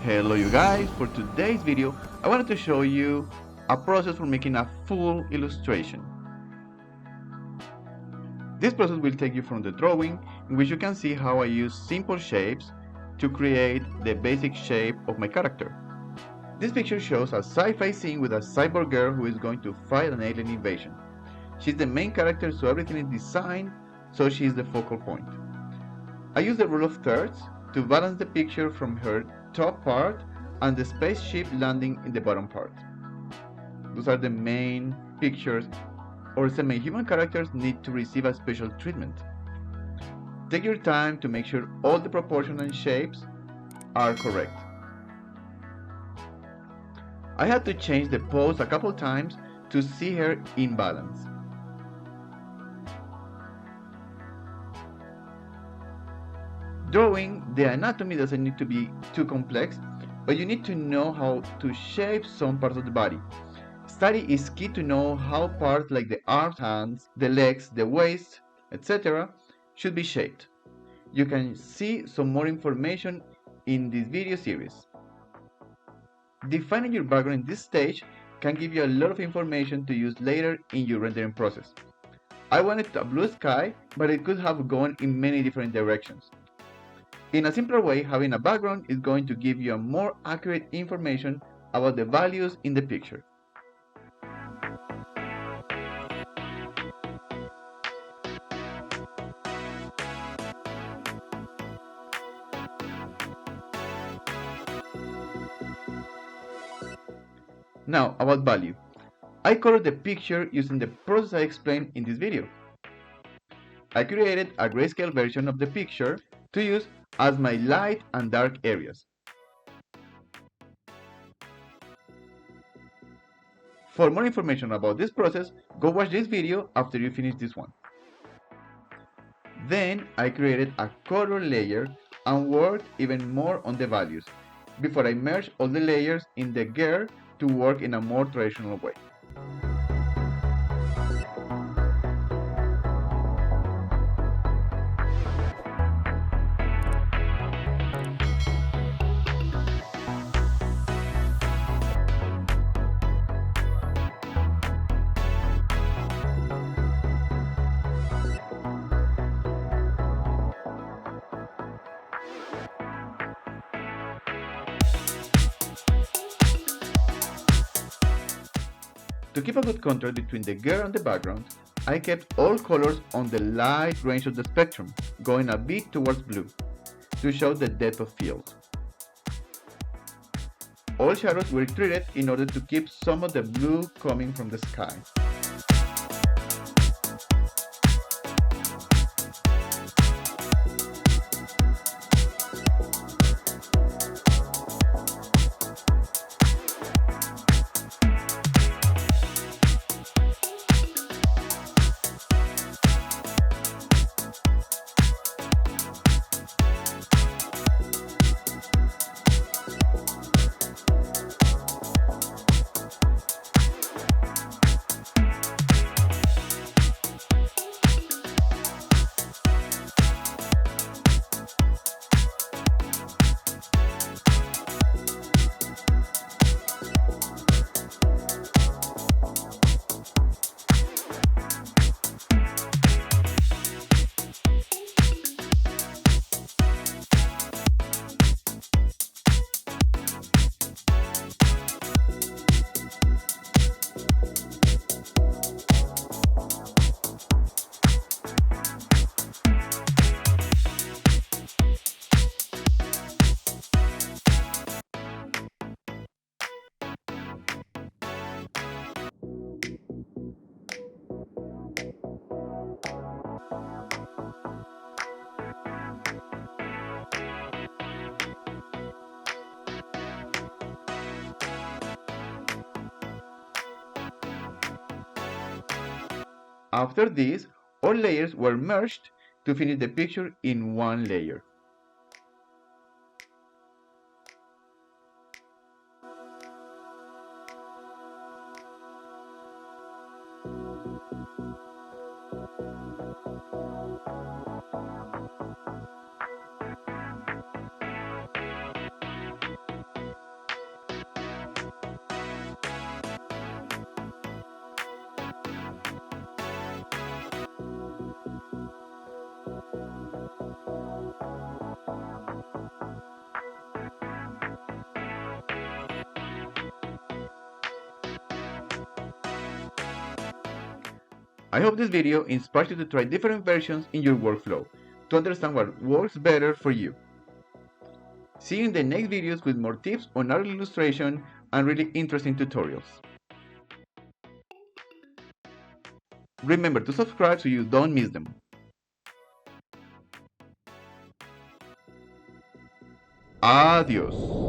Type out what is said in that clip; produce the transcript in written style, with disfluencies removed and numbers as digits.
Hello you guys, for today's video I wanted to show you a process for making a full illustration. This process will take you from the drawing, in which you can see how I use simple shapes to create the basic shape of my character. This picture shows a sci-fi scene with a cyborg girl who is going to fight an alien invasion. She's the main character, so everything is designed so she is the focal point. I use the rule of thirds to balance the picture from her top part and the spaceship landing in the bottom part. Those are the main pictures, or semi-human characters need to receive a special treatment. Take your time to make sure all the proportions and shapes are correct. I had to change the pose a couple times to see her in balance. Drawing the anatomy doesn't need to be too complex, but you need to know how to shape some parts of the body. Study is key to know how parts like the arms, hands, the legs, the waist, etc. should be shaped. You can see some more information in this video series. Defining your background in this stage can give you a lot of information to use later in your rendering process. I wanted a blue sky, but it could have gone in many different directions. In a simpler way, having a background is going to give you a more accurate information about the values in the picture. Now, about value. I colored the picture using the process I explained in this video. I created a grayscale version of the picture to use as my light and dark areas. For more information about this process, go watch this video after you finish this one. Then I created a color layer and worked even more on the values, before I merged all the layers in the girl to work in a more traditional way. To keep a good contrast between the girl and the background, I kept all colors on the light range of the spectrum, going a bit towards blue, to show the depth of field. All shadows were treated in order to keep some of the blue coming from the sky. After this, all layers were merged to finish the picture in one layer. I hope this video inspires you to try different versions in your workflow to understand what works better for you. See you in the next videos with more tips on art illustration and really interesting tutorials. Remember to subscribe so you don't miss them. Adiós.